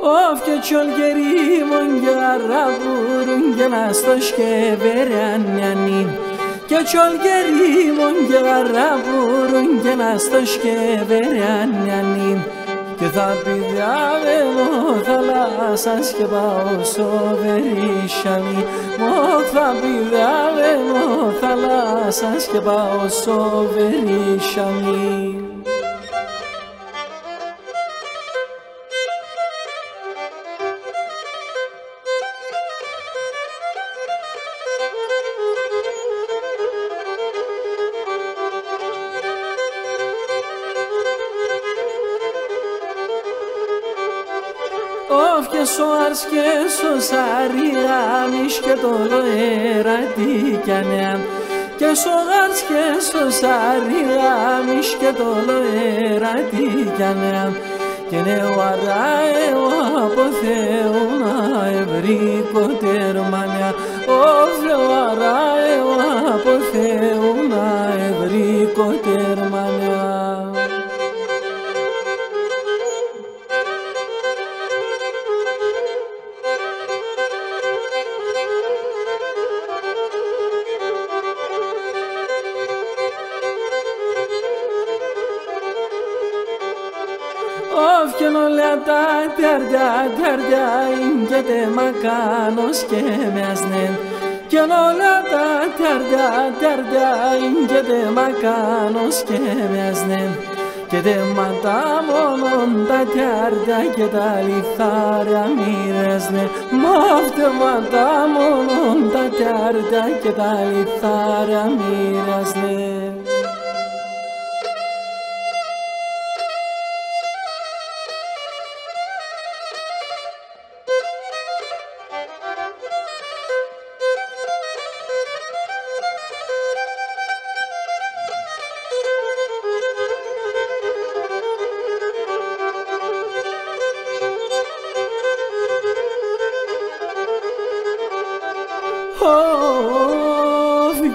Of keçol gerimon garaburun genastoş keveren yanin Keçol gerimon garaburun genastoş keveren yanin Και θα πηδιάβαινω θαλάσσας και πάω στο Βερίσσιανι Μοχ θα πηδιάβαινω θαλάσσας και πάω στο Βερίσσιανι Of και σοάρς και σοσαριάνις και το λοέρα τικιανέαν Και σοάρς και σοσαριάνις και το λοέρα τικιανέαν Και νεουαρά από Θεούνα ευρύκο τερμανέα Of νεουαρά από Θεούνα ευρύκο τερμανέα Of και νολέα τα τέρδια και μακάνος και με ασνέν Και νολέα τα τέρδια και μακάνος και με ασνέν Και δε ματά μόνον τα τέρδια και τα λιθάρια μοιρασνέ Μαύτε ματά μόνον τα τέρδια και τα λιθάρια μοιρασνέ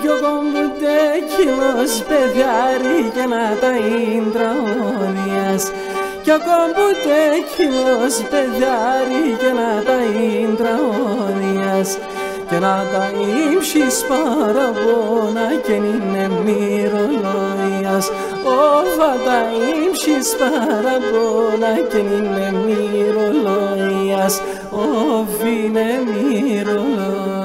Κι ο κομπούτεκιλος παιδιάρι και να τα ίντραόδιας Κι ο κομπούτεκιλος παιδιάρι και να τα ίντραόδιας Και να τα ύψεις παραπόνα και είναι μυρολόιας Όφα τα ύψεις παραπόνα και είναι μυρολόιας Όφ είναι μυρολόιας